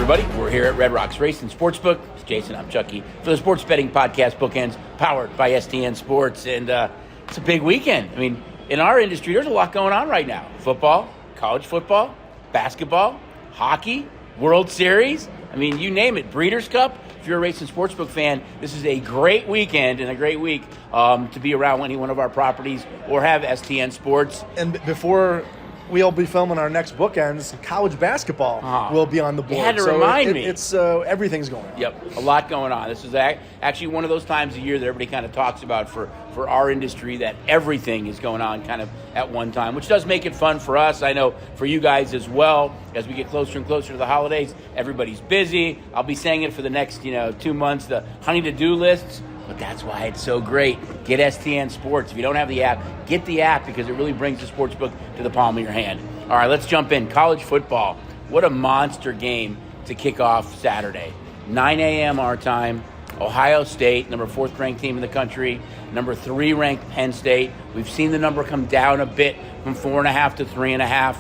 everybody. We're here at Red Rocks Racing Sportsbook. It's Jason, I'm Chucky, for the Sports Betting Podcast Bookends, powered by STN Sports. And it's a big weekend. I mean, in our industry, there's a lot going on right now. Football, college football, basketball, hockey, World Series. I mean, you name it. Breeders' Cup. If you're a Racing Sportsbook fan, this is a great weekend and a great week to be around any one of our properties or have STN Sports. And before we'll be filming our next bookends, college basketball will be on the board. You had to remind me. It's everything's going on. Yep, a lot going on. This is actually one of those times of year that everybody kind of talks about for our industry, that everything is going on kind of at one time, which does make it fun for us. I know for you guys as well, as we get closer and closer to the holidays, everybody's busy. I'll be saying it for the next 2 months, the honey to-do lists. But that's why it's so great. Get STN Sports. If you don't have the app, get the app because it really brings the sportsbook to the palm of your hand. All right, let's jump in. College football. What a monster game to kick off Saturday. 9 a.m. our time. Ohio State, number 4th ranked team in the country. Number 3 ranked Penn State. We've seen the number come down a bit from 4.5 to 3.5.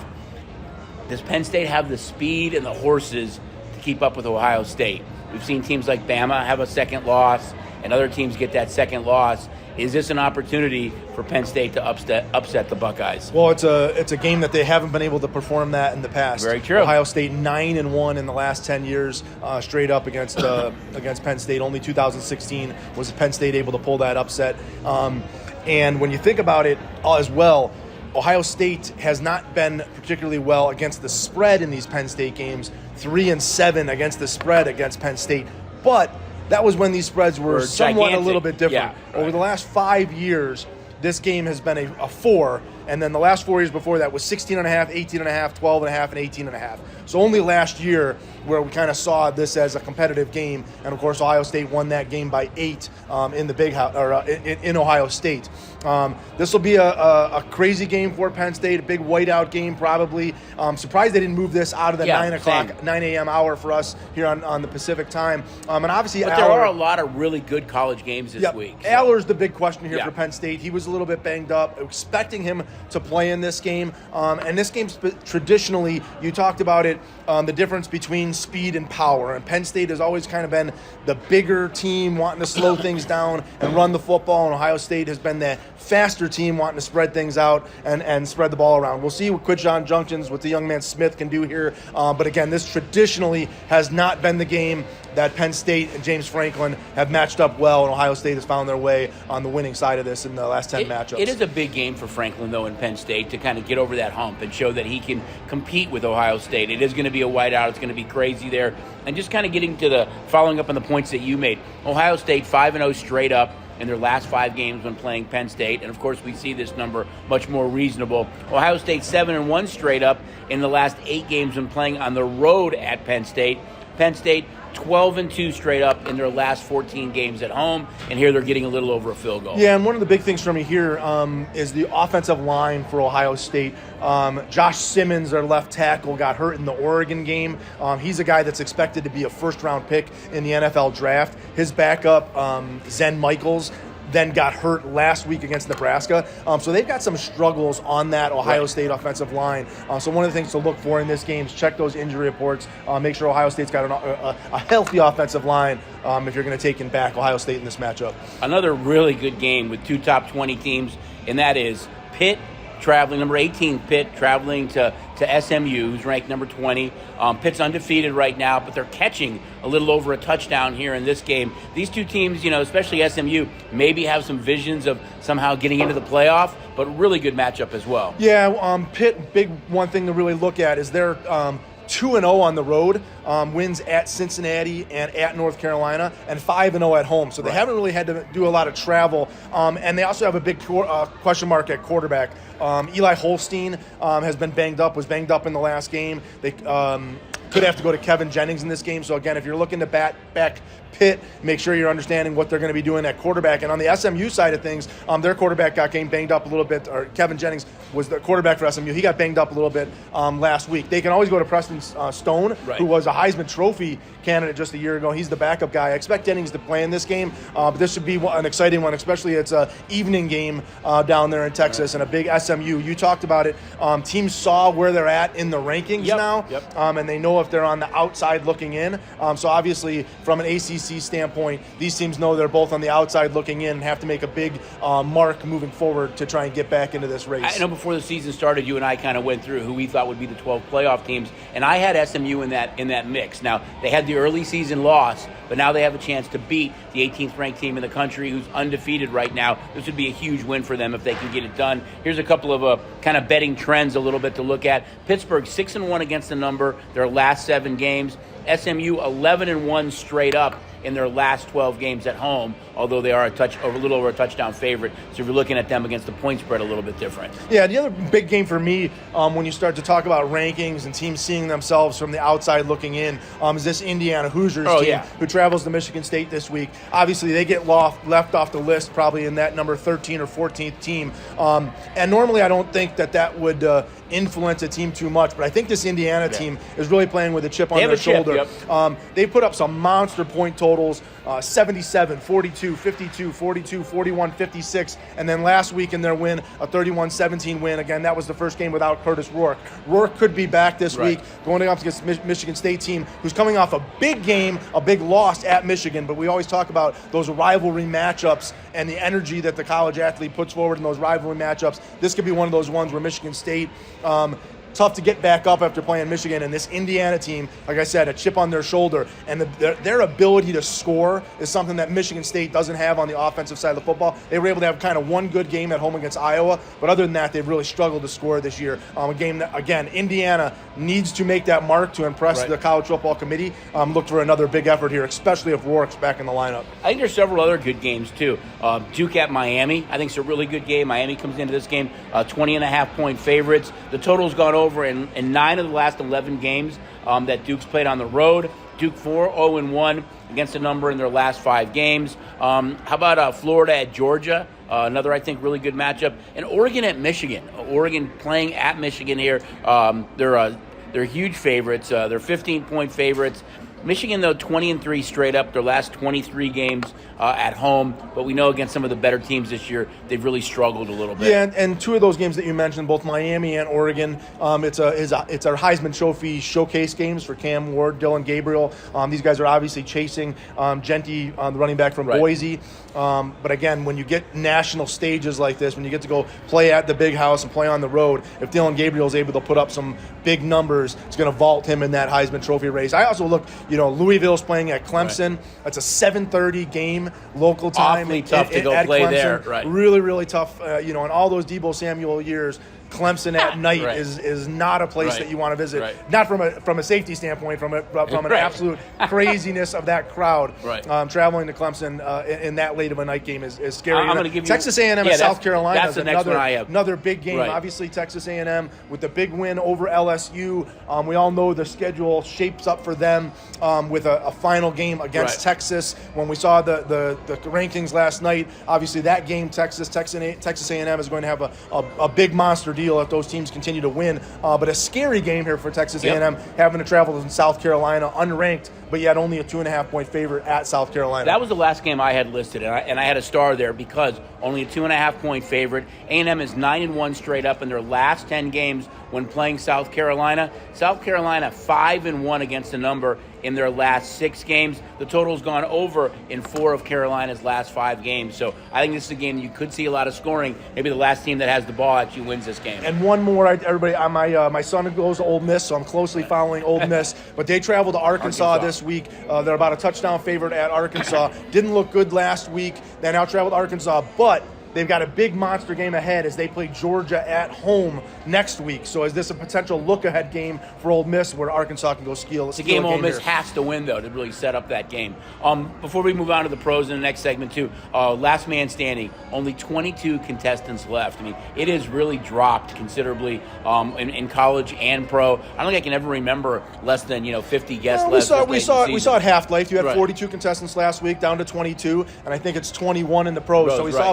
Does Penn State have the speed and the horses to keep up with Ohio State? We've seen teams like Bama have a second loss, and other teams get that second loss. Is this an opportunity for Penn State to upset the Buckeyes? Well, it's a game that they haven't been able to perform that in the past. Very true. Ohio State 9-1 in the last 10 years, straight up against Penn State. Only 2016 was Penn State able to pull that upset. And when you think about it as well, Ohio State has not been particularly well against the spread in these Penn State games. 3-7 against the spread against Penn State, but that was when these spreads were somewhat gigantic. A little bit different. Yeah, right. Over the last 5 years, this game has been a 4, and then the last 4 years before that was 16.5, 18.5, 12.5, and 18.5. So only last year where we kind of saw this as a competitive game, and of course Ohio State won that game by 8 in the Big House or in Ohio State. This will be a crazy game for Penn State, a big whiteout game probably. Surprised they didn't move this out of the 9 a.m. hour for us here on the Pacific time. And obviously, but there are a lot of really good college games this week. So. Aller's the big question here for Penn State. He was a little bit banged up. Expecting him to play in this game. And this game, traditionally, you talked about it, the difference between speed and power. And Penn State has always kind of been the bigger team wanting to slow things down and run the football. And Ohio State has been the faster team wanting to spread things out and spread the ball around. We'll see what Quidjon Junctions, what the young man Smith can do here. But again, this traditionally has not been the game that Penn State and James Franklin have matched up well, and Ohio State has found their way on the winning side of this in the last 10 matchups. It is a big game for Franklin, though, in Penn State to kind of get over that hump and show that he can compete with Ohio State. It is going to be a whiteout. It's going to be crazy there. And just kind of getting to following up on the points that you made, Ohio State 5-0 straight up in their last 5 games when playing Penn State. And, of course, we see this number much more reasonable. Ohio State 7-1 straight up in the last 8 games when playing on the road at Penn State. Penn State 12-2 straight up in their last 14 games at home, and here they're getting a little over a field goal. Yeah, and one of the big things for me here is the offensive line for Ohio State. Josh Simmons, their left tackle, got hurt in the Oregon game. He's a guy that's expected to be a first-round pick in the NFL draft. His backup, Zen Michaels, then got hurt last week against Nebraska. So they've got some struggles on that Ohio State offensive line. So one of the things to look for in this game is check those injury reports. Make sure Ohio State's got a healthy offensive line if you're going to take in back Ohio State in this matchup. Another really good game with 2 top 20 teams, and that is Pitt traveling, number 18 Pitt traveling to SMU, who's ranked number 20. Pitt's undefeated right now, but they're catching a little over a touchdown here in this game. These two teams, especially SMU, maybe have some visions of somehow getting into the playoff, but really good matchup as well. Yeah, Pitt, big one thing to really look at is their 2-0 on the road, wins at Cincinnati and at North Carolina, and 5-0 at home. So they haven't really had to do a lot of travel. And they also have a big question mark at quarterback. Eli Holstein has been banged up, was banged up in the last game. They could have to go to Kevin Jennings in this game. So, again, if you're looking to back Pitt, make sure you're understanding what they're going to be doing at quarterback. And on the SMU side of things, their quarterback got banged up a little bit, or Kevin Jennings was the quarterback for SMU. He got banged up a little bit last week. They can always go to Preston Stone, who was a Heisman Trophy candidate just a year ago. He's the backup guy. I expect Jennings to play in this game, but this should be an exciting one, especially it's an evening game down there in Texas and a big SMU. You talked about it. Teams saw where they're at in the rankings now, and they know if they're on the outside looking in. So obviously, from an ACC standpoint, these teams know they're both on the outside looking in and have to make a big mark moving forward to try and get back into this race. I know before the season started, you and I kind of went through who we thought would be the 12 playoff teams, and I had SMU in that mix. Now, they had the early season loss, but now they have a chance to beat the 18th ranked team in the country who's undefeated right now. This would be a huge win for them if they can get it done. Here's a couple of kind of betting trends a little bit to look at. Pittsburgh 6-1 against the number their last 7 games. SMU 11-1 straight up in their last 12 games at home, although they are a little over a touchdown favorite. So if you're looking at them against the point spread, a little bit different. Yeah, the other big game for me when you start to talk about rankings and teams seeing themselves from the outside looking in is this Indiana Hoosiers team who travels to Michigan State this week. Obviously, they get left off the list probably in that number 13 or 14th team. And normally I don't think that would influence a team too much, but I think this Indiana team is really playing with a chip on their shoulder. They put up some monster point totals, 77, 42, 52, 42, 41, 56, and then last week in their win, a 31-17 win. Again, that was the first game without Curtis Rourke. Rourke could be back this week, going up against Michigan State team, who's coming off a big game, a big loss at Michigan, but we always talk about those rivalry matchups and the energy that the college athlete puts forward in those rivalry matchups. This could be one of those ones where Michigan State tough to get back up after playing Michigan, and this Indiana team, like I said, a chip on their shoulder, and their ability to score is something that Michigan State doesn't have on the offensive side of the football. They were able to have kind of one good game at home against Iowa, but other than that, they've really struggled to score this year. A game that, again, Indiana needs to make that mark to impress the college football committee. Look for another big effort here, especially if Rourke's back in the lineup. I think there's several other good games, too. Duke at Miami, I think it's a really good game. Miami comes into this game 20.5-point favorites. The total's gone over in 9 of the last 11 games that Duke's played on the road. Duke 4-0-1 against a number in their last 5 games. How about Florida at Georgia? Another, I think, really good matchup. And Oregon at Michigan. Oregon playing at Michigan here. They're huge favorites. They're 15-point favorites. Michigan, though, 20-3 straight up, their last 23 games at home. But we know against some of the better teams this year, they've really struggled a little bit. Yeah, and 2 of those games that you mentioned, both Miami and Oregon, it's our Heisman Trophy showcase games for Cam Ward, Dylan Gabriel. These guys are obviously chasing Genty, the running back from Boise. But again, when you get national stages like this, when you get to go play at the big house and play on the road, if Dylan Gabriel is able to put up some big numbers, it's going to vault him in that Heisman Trophy race. I also look, Louisville's playing at Clemson. That's a 7:30 game local time. Awfully tough to go play Clemson. there. Right. Really, really tough. In all those Deebo Samuel years, Clemson at night is not a place that you want to visit. Not from a safety standpoint, from an absolute craziness of that crowd. Traveling to Clemson in that late of a night game is scary. I'm going to give you Texas A&M and South Carolina. That's the next one I have. Another big game. Obviously, Texas A&M with the big win over LSU. We all know the schedule shapes up for them with a final game against Texas. When we saw the rankings last night, obviously that game, Texas A&M is going to have a big monster deal if those teams continue to win. But a scary game here for Texas A&M, having to travel to South Carolina, unranked, but yet only a 2.5-point favorite at South Carolina. That was the last game I had listed, and I had a star there because only a 2.5-point favorite. A&M is 9-1 straight up in their last 10 games when playing South Carolina. South Carolina 5-1 against the number in their last 6 games. The total's gone over in 4 of Carolina's last 5 games. So I think this is a game you could see a lot of scoring. Maybe the last team that has the ball actually wins this game. And one more, everybody. My son goes to Ole Miss, so I'm closely following Ole Miss. But they travel to Arkansas this week. They're about a touchdown favorite at Arkansas. Didn't look good last week. They now travel to Arkansas, but they've got a big monster game ahead as they play Georgia at home next week. So is this a potential look-ahead game for Ole Miss where Arkansas can go steal? It's a game Ole Miss has to win, though, to really set up that game. Before we move on to the pros in the next segment, too, last man standing, only 22 contestants left. I mean, it has really dropped considerably in college and pro. I don't think I can ever remember less than 50 guests left. We saw it half-life. You had 42 contestants last week, down to 22, and I think it's 21 in the pros. So we saw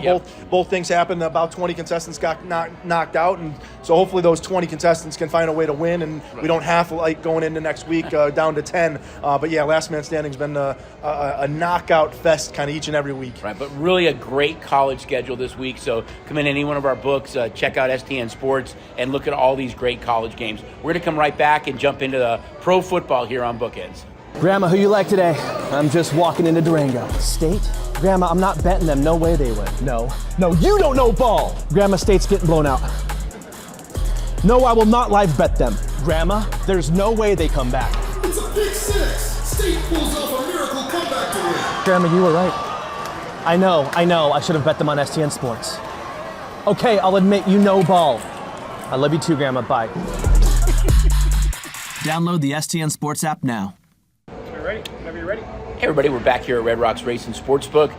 both things happened. About 20 contestants got knocked out, and so hopefully those 20 contestants can find a way to win, and we don't have to, like, going into next week down to 10. But yeah, last man standing's been a knockout fest kind of each and every week. Right, but really a great college schedule this week. So come in any one of our books, check out STN Sports, and look at all these great college games. We're going to come right back and jump into the pro football here on Bookends. Grandma, who you like today? I'm just walking into Durango. State? Grandma, I'm not betting them. No way they win. No, you don't know ball. Grandma, State's getting blown out. No, I will not live bet them. Grandma, there's no way they come back. It's a big six. State pulls off a miracle comeback to win. Grandma, you were right. I know. I should have bet them on STN Sports. Okay, I'll admit you know ball. I love you too, Grandma. Bye. Download the STN Sports app now. Whenever you're ready. Hey everybody, we're back here at Red Rocks Racing Sportsbook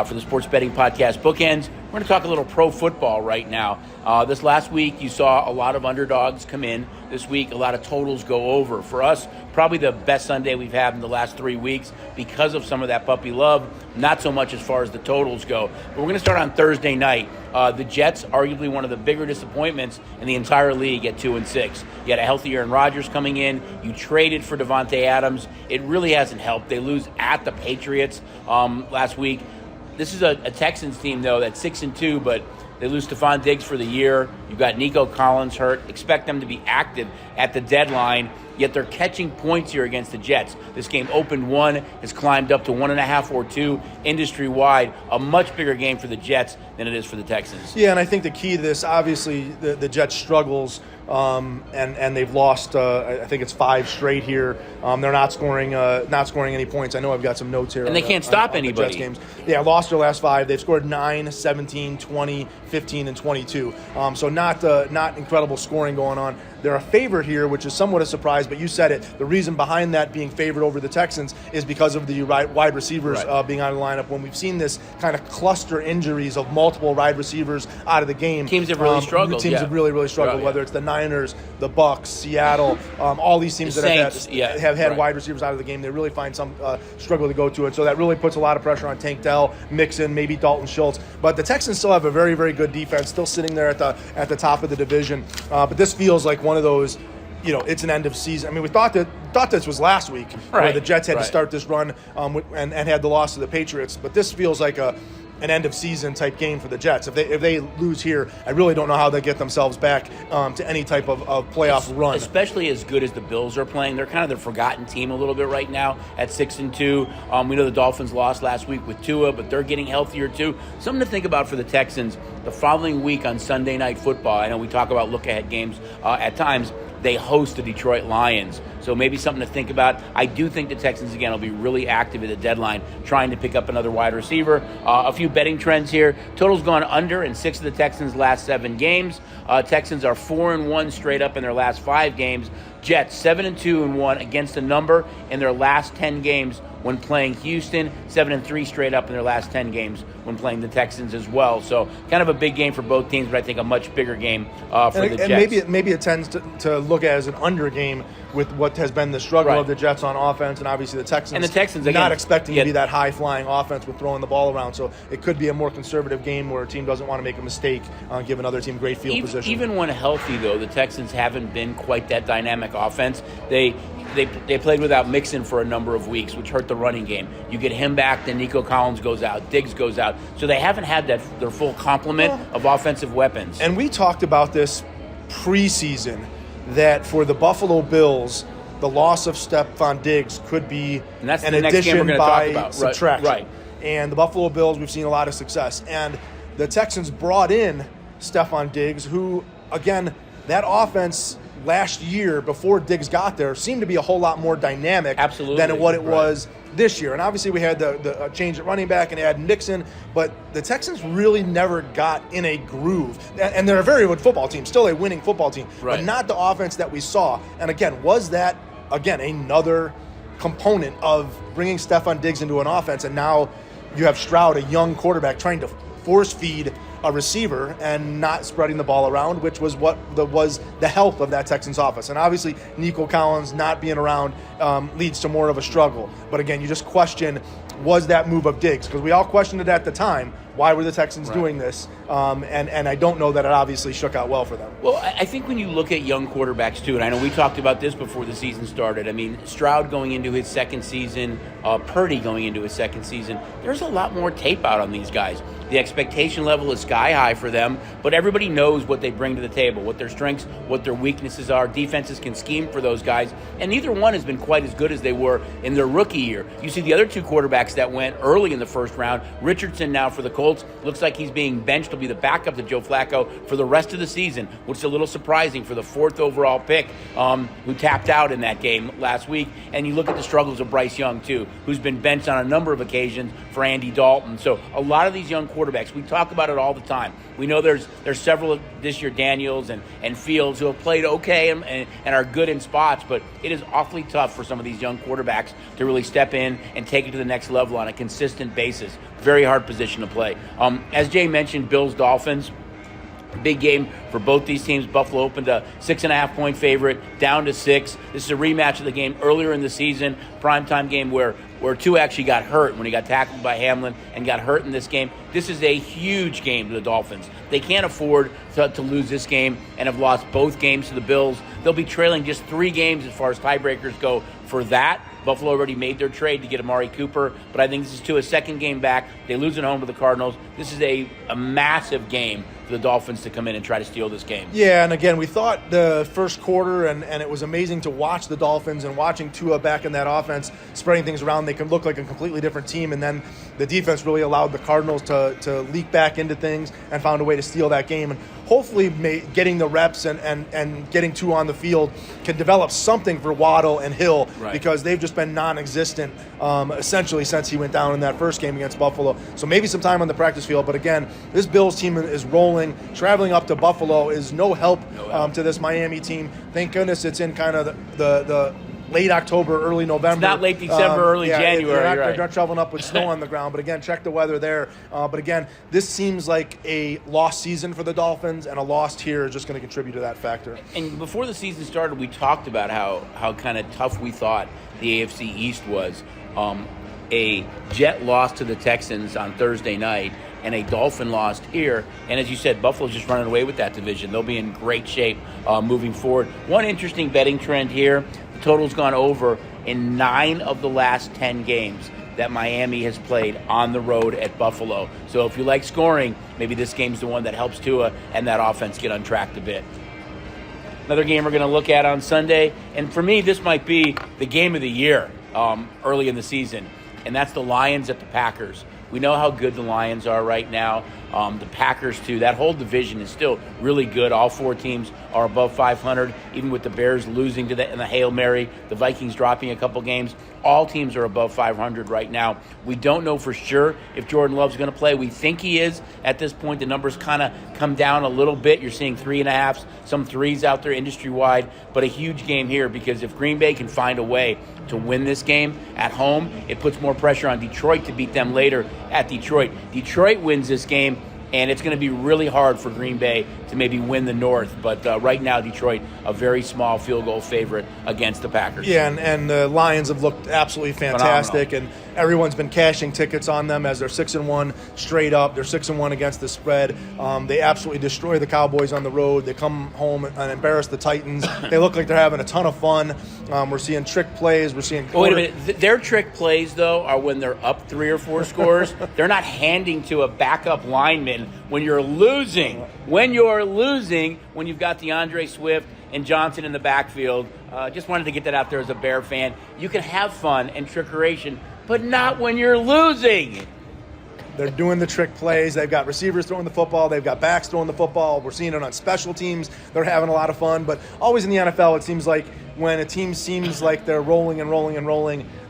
for the sports betting podcast Bookends. We're going to talk a little pro football right now. This last week, you saw a lot of underdogs come in. This week, a lot of totals go over. For us, probably the best Sunday we've had in the last 3 weeks because of some of that puppy love, not so much as far as the totals go. But we're going to start on Thursday night. The Jets, arguably one of the bigger disappointments in the entire league at 2-6. You had a healthy Aaron Rodgers coming in. You traded for Devontae Adams. It really hasn't helped. They lose at the Patriots last week. This is a Texans team, though, that's 6-2, but they lose Stephon Diggs for the year. You've got Nico Collins hurt. Expect them to be active at the deadline, yet they're catching points here against the Jets. This game opened 1, has climbed up to 1.5 or 2 industry-wide. A much bigger game for the Jets than it is for the Texans. Yeah, and I think the key to this, obviously, the Jets struggles, and they've lost, I think it's 5 straight here. They're not scoring any points. I know I've got some notes here. And they can't stop anybody. Jets games. Yeah, lost their last 5. They've scored 9, 17, 20, 15, and 22. So not incredible scoring going on. They're a favorite here, which is somewhat a surprise, but you said it. The reason behind that being favored over the Texans is because of the wide receivers being out of the lineup. When we've seen this kind of cluster injuries of multiple wide receivers out of the game, teams have really struggled. Teams have really struggled, whether it's the Niners, the Bucs, Seattle, all these teams that have had wide receivers out of the game. They really find some struggle to go to it. So that really puts a lot of pressure on Tank Dell, Mixon, maybe Dalton Schultz. But the Texans still have a very, very good defense, still sitting there at the top of the division. But this feels like one of those, it's an end of season. I mean, we thought this was last week where the Jets had to start this run and had the loss to the Patriots. But this feels like an end of season type game for the Jets. If they lose here, I really don't know how they get themselves back to any type of playoff run. Especially as good as the Bills are playing. They're kind of the forgotten team a little bit right now at 6-2. We know the Dolphins lost last week with Tua, but they're getting healthier too. Something to think about for the Texans the following week on Sunday Night Football. I know we talk about look-ahead games at times. They host the Detroit Lions. So maybe something to think about. I do think the Texans, again, will be really active at the deadline, trying to pick up another wide receiver. A few betting trends here. Total's gone under in 6 of the Texans' last 7 games. Texans are 4-1 straight up in their last 5 games. Jets 7-2-1 against the number in their last 10 games when playing Houston. 7-3 straight up in their last 10 games when playing the Texans as well. So kind of a big game for both teams, but I think a much bigger game for the Jets. And maybe it tends to look at as an under game with what has been the struggle of the Jets on offense, and obviously the Texans again, not expecting to be that high-flying offense with throwing the ball around. So it could be a more conservative game where a team doesn't want to make a mistake, give another team great field position. Even when healthy, though, the Texans haven't been quite that dynamic offense. They played without Mixon for a number of weeks, which hurt the running game. You get him back, then Nico Collins goes out, Diggs goes out. So they haven't had their full complement of offensive weapons. And we talked about this preseason, that for the Buffalo Bills, the loss of Stephon Diggs could be an addition by subtraction. Right. And the Buffalo Bills, we've seen a lot of success. And the Texans brought in Stephon Diggs, who, again, that offense last year before Diggs got there seemed to be a whole lot more dynamic than what it was this year. And obviously we had the change at running back and add Nixon, but the Texans really never got in a groove. And they're a very good football team, still a winning football team, but not the offense that we saw. And again, was that, another component of bringing Stephon Diggs into an offense, and now you have Stroud, a young quarterback, trying to force feed a receiver and not spreading the ball around, which was what was the health of that Texans offense. And obviously, Nico Collins not being around leads to more of a struggle. But again, you just question, was that move of Diggs? Because we all questioned it at the time. why were the Texans doing this? And I don't know that it obviously shook out well for them. Well, I think when you look at young quarterbacks, too, and I know we talked about this before the season started. I mean, Stroud going into his second season, Purdy going into his second season, there's a lot more tape out on these guys. The expectation level is sky high for them, but everybody knows what they bring to the table, what their strengths, what their weaknesses are. Defenses can scheme for those guys, and neither one has been quite as good as they were in their rookie year. You see the other two quarterbacks that went early in the first round. Richardson now for the Colts looks like he's being benched to be the backup to Joe Flacco for the rest of the season, which is a little surprising for the 4th overall pick, who tapped out in that game last week. And you look at the struggles of Bryce Young, too, who's been benched on a number of occasions for Andy Dalton. So a lot of these young quarterbacks, we talk about it all the time. We know there's several this year, Daniels and Fields, who have played okay and are good in spots, but it is awfully tough for some of these young quarterbacks to really step in and take it to the next level on a consistent basis. Very hard position to play. As Jay mentioned, Bills-Dolphins, big game for both these teams. Buffalo opened a 6.5-point favorite, down to 6. This is a rematch of the game earlier in the season, primetime game where Tua actually got hurt when he got tackled by Hamlin and got hurt in this game. This is a huge game to the Dolphins. They can't afford to lose this game and have lost both games to the Bills. They'll be trailing just 3 games as far as tiebreakers go for that. Buffalo already made their trade to get Amari Cooper, but I think this is Tua's second game back. They lose at home to the Cardinals. This is a massive game for the Dolphins to come in and try to steal this game. Yeah, and again, we thought the first quarter, and it was amazing to watch the Dolphins and watching Tua back in that offense, spreading things around. They can look like a completely different team, and then the defense really allowed the Cardinals to leak back into things and found a way to steal that game. And hopefully getting the reps and getting Tua on the field can develop something for Waddle and Hill, because they've just been non-existent essentially since he went down in that first game against Buffalo. So maybe some time on the practice field, but again, this Bills team is rolling. Traveling up to Buffalo is no help to this Miami team. Thank goodness it's in kind of the late October, early November. It's not late December, early January. They're not traveling up with snow on the ground. But again, check the weather there. But again, this seems like a lost season for the Dolphins, and a loss here is just going to contribute to that factor. And before the season started, we talked about how kind of tough we thought the AFC East was. A Jet loss to the Texans on Thursday night, and a Dolphin lost here. And as you said, Buffalo's just running away with that division. They'll be in great shape moving forward. One interesting betting trend here, the total's gone over in 9 of the last 10 games that Miami has played on the road at Buffalo. So if you like scoring, maybe this game's the one that helps Tua and that offense get untracked a bit. Another game we're going to look at on Sunday, and for me, this might be the game of the year early in the season, and that's the Lions at the Packers. We know how good the Lions are right now. The Packers, too. That whole division is still really good. All 4 teams are above 500, even with the Bears losing to in the Hail Mary, the Vikings dropping a couple games. All teams are above 500 right now. We don't know for sure if Jordan Love's going to play. We think he is. At this point, the numbers kind of come down a little bit. You're seeing 3.5s, some 3s out there industry-wide, but a huge game here, because if Green Bay can find a way to win this game at home, it puts more pressure on Detroit to beat them later at Detroit. Detroit wins this game, and it's going to be really hard for Green Bay to maybe win the North. But right now, Detroit, a very small field goal favorite against the Packers. Yeah, and the Lions have looked absolutely fantastic. Phenomenal. And everyone's been cashing tickets on them as they're 6-1 straight up. They're 6-1 against the spread. They absolutely destroy the Cowboys on the road. They come home and embarrass the Titans. They look like they're having a ton of fun. We're seeing trick plays. We're seeing wait a minute. Their trick plays, though, are when they're up 3 or 4 scores. They're not handing to a backup lineman when you're losing. When you've got DeAndre Swift and Johnson in the backfield. Just wanted to get that out there as a Bear fan. You can have fun and trickeration, but not when you're losing. They're doing the trick plays. They've got receivers throwing the football. They've got backs throwing the football. We're seeing it on special teams. They're having a lot of fun. But always in the NFL, it seems like when a team seems like they're rolling,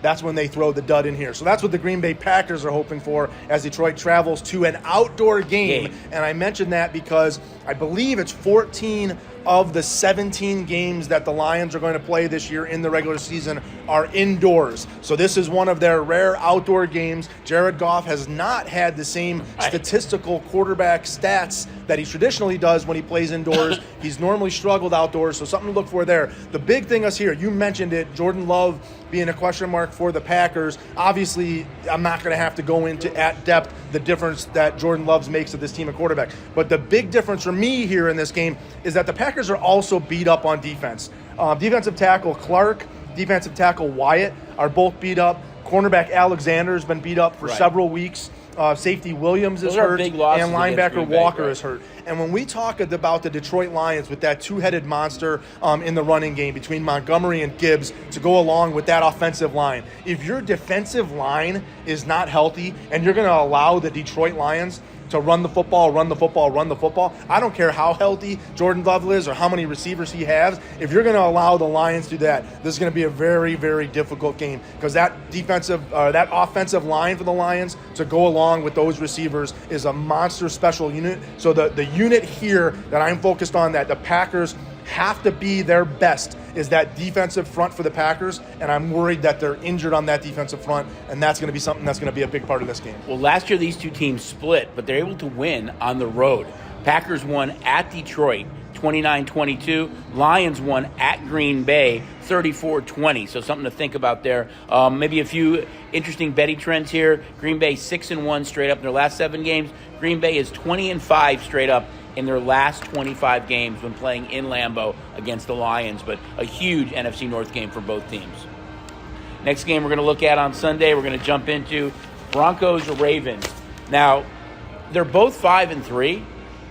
that's when they throw the dud in here. So that's what the Green Bay Packers are hoping for as Detroit travels to an outdoor game. And I mentioned that because I believe it's 14 of the 17 games that the Lions are going to play this year in the regular season are indoors. So this is one of their rare outdoor games. Jared Goff has not had the same statistical quarterback stats that he traditionally does when he plays indoors. He's normally struggled outdoors, so something to look for there. The big thing losing us here. You mentioned it, Jordan Love being a question mark for the Packers. Obviously, I'm not going to have to go into at depth the difference that Jordan Love makes of this team at quarterback. But the big difference for me here in this game is that the Packers are also beat up on defense. Defensive tackle Clark, defensive tackle Wyatt are both beat up. Cornerback Alexander's been beat up for several weeks. Safety Williams is hurt, and linebacker Walker is hurt. And when we talk about the Detroit Lions with that two-headed monster in the running game between Montgomery and Gibbs to go along with that offensive line, if your defensive line is not healthy and you're going to allow the Detroit Lions to run the football, I don't care how healthy Jordan Love is or how many receivers he has. If you're going to allow the Lions to do that, this is going to be a very, very difficult game because that offensive line for the Lions to go along with those receivers is a monster special unit. So the unit here that I'm focused on that the Packers have to be their best is that defensive front for the Packers, and I'm worried that they're injured on that defensive front, and that's going to be something that's going to be a big part of this game. Well, last year these two teams split, but they're able to win on the road. Packers won at Detroit 29-22. Lions won at Green Bay 34-20. So something to think about there. Maybe a few interesting betting trends here. Green Bay 6-1 straight up in their last 7 games. Green Bay is 20-5 straight up in their last 25 games when playing in Lambeau against the Lions, but a huge NFC North game for both teams. Next game we're going to look at on Sunday, we're going to jump into Broncos or Ravens. Now, they're both 5-3,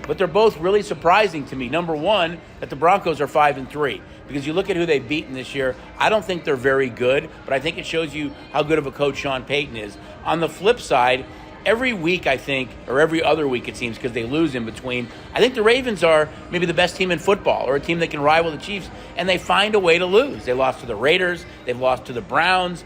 but they're both really surprising to me. Number one, that the Broncos are 5-3. Because you look at who they've beaten this year, I don't think they're very good, but I think it shows you how good of a coach Sean Payton is. On the flip side, every week, I think, or every other week it seems, because they lose in between, I think the Ravens are maybe the best team in football or a team that can rival the Chiefs, and they find a way to lose. They lost to the Raiders. They've lost to the Browns.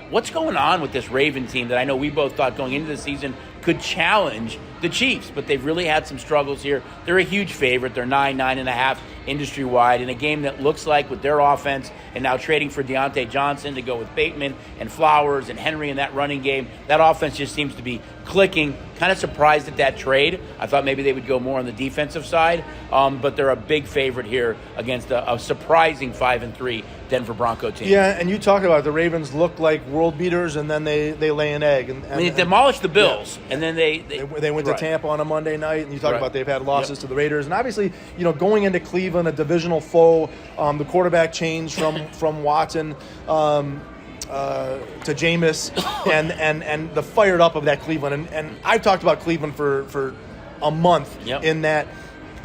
What's going on with this Raven team that I know we both thought going into the season could challenge the Chiefs, but they've really had some struggles here. They're a huge favorite. They're 9.5 industry-wide in a game that looks like with their offense and now trading for Deontay Johnson to go with Bateman and Flowers and Henry in that running game, that offense just seems to be clicking. Kind of surprised at that trade. I thought maybe they would go more on the defensive side, but they're a big favorite here against a surprising 5-3 Denver Bronco team. Yeah, and you talk about it, the Ravens look like world beaters, and then they lay an egg. And they demolished the Bills, and then they went to Tampa on a Monday night, and you talk about they've had losses to the Raiders. And obviously, going into Cleveland, a divisional foe, the quarterback changed from Watson to Jameis, and the fired up of that Cleveland. And I've talked about Cleveland for a month in that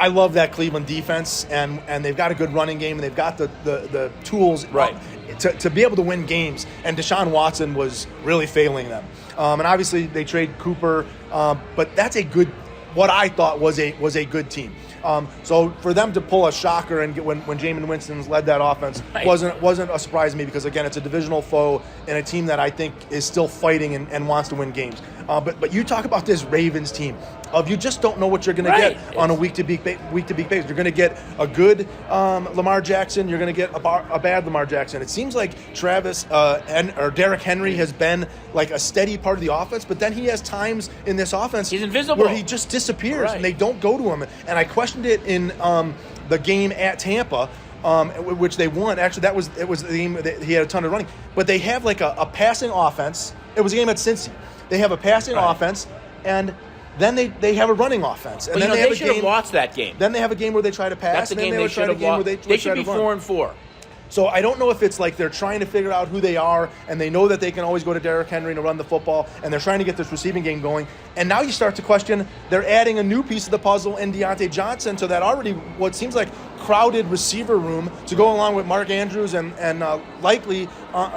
I love that Cleveland defense, and they've got a good running game, and they've got the tools to be able to win games. And Deshaun Watson was really failing them. And obviously they trade Cooper, but that's what I thought was a good team. So for them to pull a shocker and get when Jameis Winston's led that offense wasn't a surprise to me, because again, it's a divisional foe and a team that I think is still fighting and wants to win games. But you talk about this Ravens team. You just don't know what you're going to get on a week-to-week basis. You're going to get a good Lamar Jackson. You're going to get a bad Lamar Jackson. It seems like Travis or Derrick Henry has been like a steady part of the offense, but then he has times in this offense he's invisible, where he just disappears and they don't go to him. And I questioned it in the game at Tampa, which they won. Actually, it was the game that he had a ton of running, but they have like a passing offense. It was a game at Cincy. They have a passing offense, and then they have a running offense. And then they should have lost that game. Then they have a game where they try to pass. That's the and game then they should have lost. They should be 4-4. So I don't know if it's like they're trying to figure out who they are, and they know that they can always go to Derrick Henry to run the football, and they're trying to get this receiving game going. And now you start to question, they're adding a new piece of the puzzle in Deontay Johnson to that already what seems like crowded receiver room to go along with Mark Andrews and likely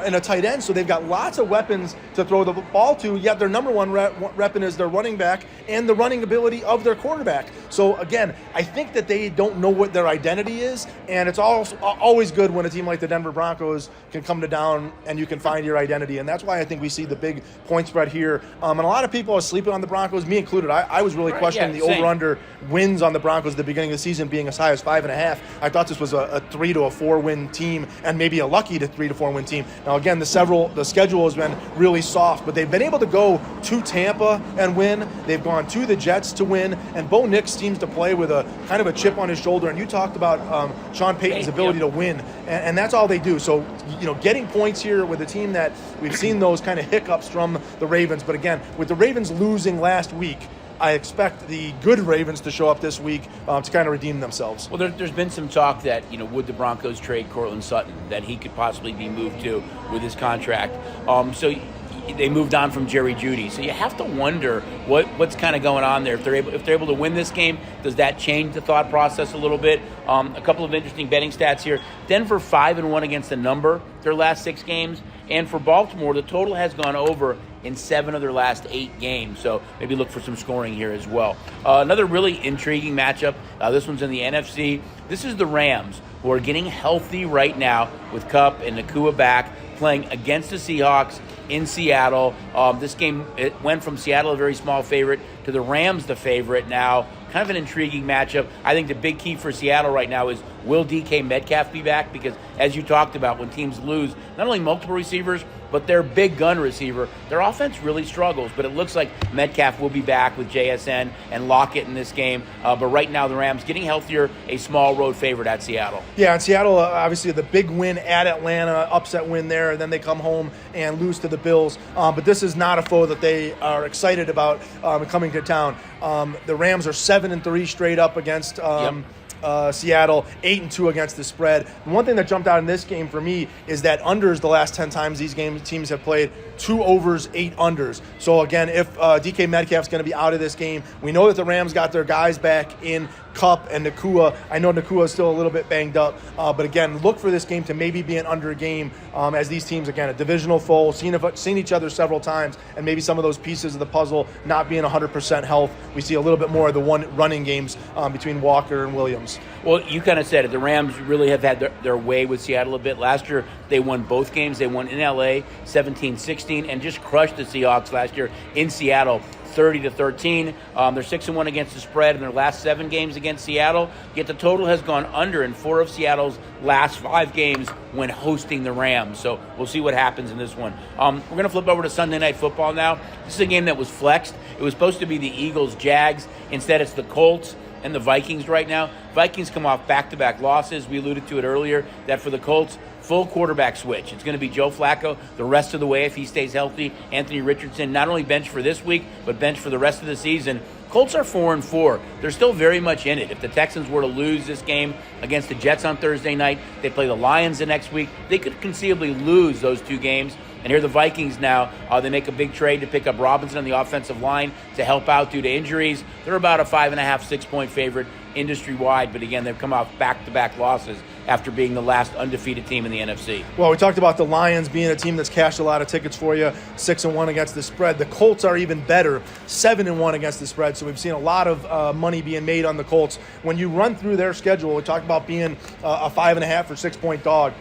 in a tight end. So they've got lots of weapons to throw the ball to, yet their number one weapon is their running back and the running ability of their quarterback. So again, I think that they don't know what their identity is, and it's always good when a team like the Denver Broncos can come to down and you can find your identity. And that's why I think we see the big point spread here. And a lot of people are sleeping on the Broncos, me included. I was really questioning the over-under wins on the Broncos at the beginning of the season being as high as 5.5. I thought this was a 3 to 4 win team, and maybe a lucky 3 to 4 win team. game. Now, again, the schedule has been really soft, but they've been able to go to Tampa and win. They've gone to the Jets to win, and Bo Nix seems to play with a kind of a chip on his shoulder. And you talked about Sean Payton's ability to win, and that's all they do. So, getting points here with a team that we've seen those kind of hiccups from the Ravens. But again, with the Ravens losing last week, I expect the good Ravens to show up this week to kind of redeem themselves. Well, there's been some talk that, would the Broncos trade Cortland Sutton, that he could possibly be moved to with his contract. So they moved on from Jerry Jeudy. So you have to wonder what's kind of going on there. If they're able to win this game, does that change the thought process a little bit? A couple of interesting betting stats here. Denver 5-1 against the number their last 6 games. And for Baltimore, the total has gone over in 7 of their last 8 games. So maybe look for some scoring here as well. Another really intriguing matchup. This one's in the NFC. This is the Rams, who are getting healthy right now with Kupp and Nakua back, playing against the Seahawks in Seattle. This game, it went from Seattle, a very small favorite, to the Rams, the favorite now. Kind of an intriguing matchup. I think the big key for Seattle right now is, will DK Metcalf be back? Because as you talked about, when teams lose not only multiple receivers, but their big gun receiver, their offense really struggles. But it looks like Metcalf will be back with JSN and Lockett in this game. But right now, the Rams getting healthier, a small road favorite at Seattle. Yeah, and Seattle, obviously the big win at Atlanta, upset win there, and then they come home and lose to the Bills. But this is not a foe that they are excited about coming to town. The Rams are 7-3 straight up against Seattle, 8-2 against the spread. And one thing that jumped out in this game for me is that unders the last 10 times these teams have played, 2 overs, 8 unders. So again, if DK Metcalf's going to be out of this game, we know that the Rams got their guys back in Kupp and Nakua. I know Nakua is still a little bit banged up, but again, look for this game to maybe be an under game as these teams, again, a divisional foe, seen each other several times, and maybe some of those pieces of the puzzle not being 100% health. We see a little bit more of the one running games between Walker and Williams. Well, you kind of said it. The Rams really have had their way with Seattle a bit. Last year, they won both games. They won in L.A. 17-16 and just crushed the Seahawks last year in Seattle 30-13. They're 6-1 against the spread in their last 7 games against Seattle. Yet the total has gone under in 4 of Seattle's last 5 games when hosting the Rams. So we'll see what happens in this one. We're going to flip over to Sunday Night Football now. This is a game that was flexed. It was supposed to be the Eagles-Jags. Instead, it's the Colts and the Vikings right now. Vikings come off back-to-back losses. We alluded to it earlier that for the Colts, full quarterback switch. It's going to be Joe Flacco the rest of the way if he stays healthy. Anthony Richardson not only benched for this week, but benched for the rest of the season. Colts are 4-4. They're still very much in it. If the Texans were to lose this game against the Jets on Thursday night, they play the Lions the next week, they could conceivably lose those 2 games. And here the Vikings now, they make a big trade to pick up Robinson on the offensive line to help out due to injuries. They're about a 5.5, 6-point favorite industry-wide. But again, they've come off back-to-back losses after being the last undefeated team in the NFC. Well, we talked about the Lions being a team that's cashed a lot of tickets for you, 6-1 against the spread. The Colts are even better, 7-1 against the spread. So we've seen a lot of money being made on the Colts. When you run through their schedule, we talked about being a 5.5 or 6-point dog.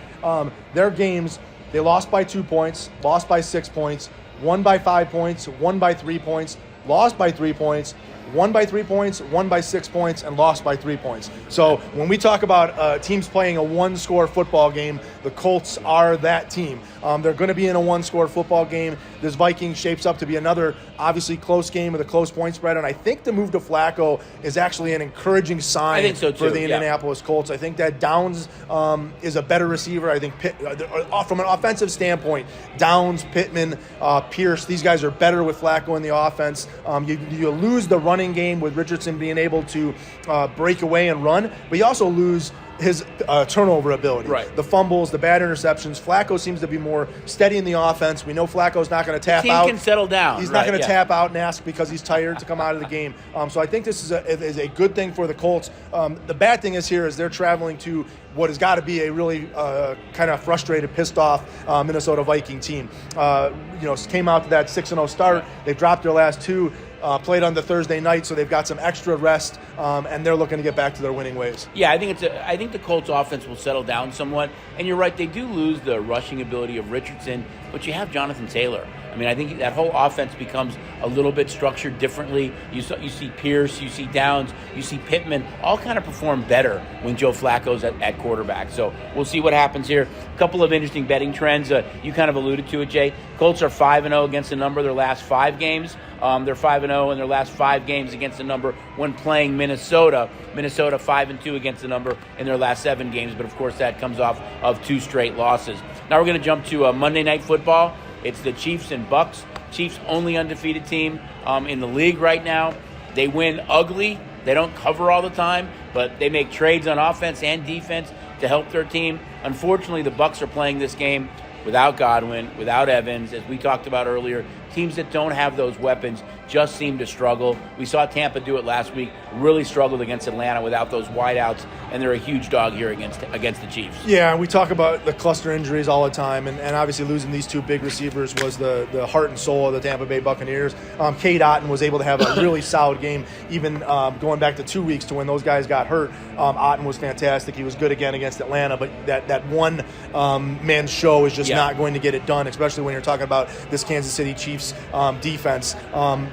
Their games, they lost by 2 points, lost by 6 points, won by 5 points, won by 3 points, lost by 3 points, won by 3 points, won by 6 points, and lost by 3 points. So when we talk about teams playing a one-score football game, the Colts are that team. They're going to be in a one-score football game. This Vikings shapes up to be another, obviously, close game with a close point spread. And I think the move to Flacco is actually an encouraging sign for the Indianapolis Colts. I think that Downs is a better receiver. I think from an offensive standpoint, Downs, Pittman, Pierce, these guys are better with Flacco in the offense. You lose the running game with Richardson being able to break away and run, but you also lose his turnover ability. Right. The fumbles, the bad interceptions. Flacco seems to be more steady in the offense. We know Flacco's not going to tap out. He can settle down. He's not going to tap out and ask because he's tired to come out of the game. So I think this is a good thing for the Colts. The bad thing is they're traveling to what has got to be a really kind of frustrated, pissed off Minnesota Viking team. Came out to that 6-0 start. They've dropped their last 2. Played on the Thursday night, so they've got some extra rest, and they're looking to get back to their winning ways. Yeah, I think the Colts offense will settle down somewhat. And you're right, they do lose the rushing ability of Richardson, but you have Jonathan Taylor. I mean, I think that whole offense becomes a little bit structured differently. You see Pierce, you see Downs, you see Pittman, all kind of perform better when Joe Flacco's at quarterback. So we'll see what happens here. A couple of interesting betting trends. You kind of alluded to it, Jay. Colts are 5-0 against the number their last 5 games. They're 5-0 in their last 5 games against the number when playing Minnesota. Minnesota 5-2 against the number in their last 7 games, but of course that comes off of 2 straight losses. Now we're going to jump to Monday Night Football. It's the Chiefs and Bucs. Chiefs only undefeated team in the league right now. They win ugly. They don't cover all the time, but they make trades on offense and defense to help their team. Unfortunately, the Bucs are playing this game without Godwin, without Evans, as we talked about earlier. Teams that don't have those weapons just seem to struggle. We saw Tampa do it last week, really struggled against Atlanta without those wideouts, and they're a huge dog here against the Chiefs. Yeah, we talk about the cluster injuries all the time, and obviously losing these 2 big receivers was the heart and soul of the Tampa Bay Buccaneers. Cade Otton was able to have a really solid game, even going back to 2 weeks to when those guys got hurt. Otton was fantastic. He was good again against Atlanta, but that one man show is just not going to get it done, especially when you're talking about this Kansas City Chiefs defense.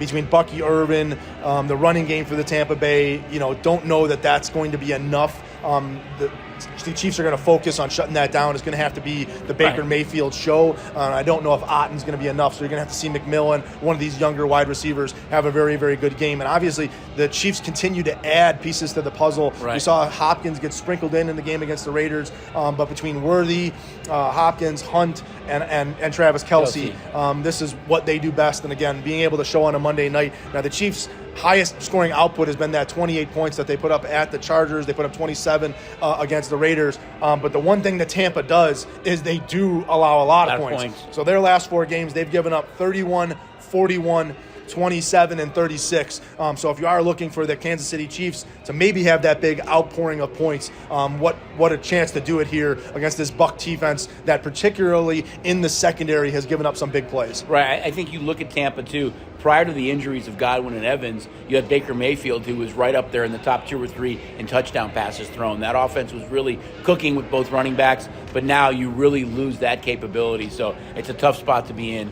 Between Bucky Irvin, the running game for the Tampa Bay, don't know that that's going to be enough. The Chiefs are going to focus on shutting that down. It's going to have to be the Baker Mayfield show. I don't know if Otton's going to be enough, so you're going to have to see McMillan, one of these younger wide receivers, have a very, very good game. And obviously, the Chiefs continue to add pieces to the puzzle. Right. We saw Hopkins get sprinkled in the game against the Raiders, but between Worthy, Hopkins, Hunt, and Travis Kelce, this is what they do best. And again, being able to show on a Monday night. Now, the Chiefs' highest scoring output has been that 28 points that they put up at the Chargers. They put up 27 against the Raiders. But the one thing that Tampa does is they do allow a lot of points. So their last 4 games, they've given up 31, 41, 27, and 36. So if you are looking for the Kansas City Chiefs to maybe have that big outpouring of points, what a chance to do it here against this Buck defense that particularly in the secondary has given up some big plays. Right. I think you look at Tampa, too. Prior to the injuries of Godwin and Evans, you had Baker Mayfield, who was right up there in the top 2 or 3 in touchdown passes thrown. That offense was really cooking with both running backs, but now you really lose that capability. So it's a tough spot to be in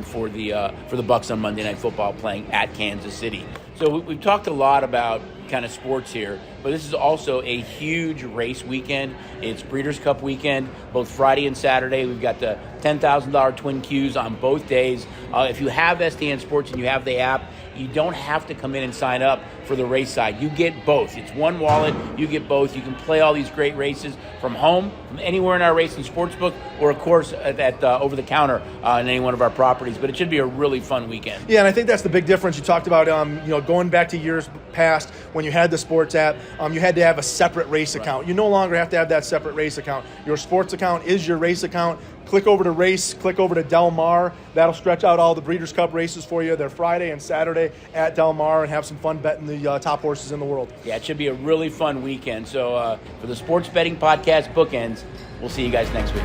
for the Bucs on Monday Night Football playing at Kansas City. So we've talked a lot about kind of sports here, but this is also a huge race weekend. It's Breeders' Cup weekend, both Friday and Saturday. We've got the $10,000 Twin Qs on both days. If you have STN Sports and you have the app, you don't have to come in and sign up for the race side. You get both. It's one wallet. You get both. You can play all these great races from home, from anywhere in our racing sportsbook, or, of course, at over-the-counter in any one of our properties. But it should be a really fun weekend. Yeah, and I think that's the big difference. You talked about, going back to years past when you had the sports app, you had to have a separate race account. You no longer have to have that separate race account. Your sports account is your race account. Click over to race, click over to Del Mar. That'll stretch out all the Breeders' Cup races for you. They're Friday and Saturday at Del Mar, and have some fun betting the top horses in the world. Yeah, it should be a really fun weekend. So for the Sports Betting Podcast Bookends, we'll see you guys next week.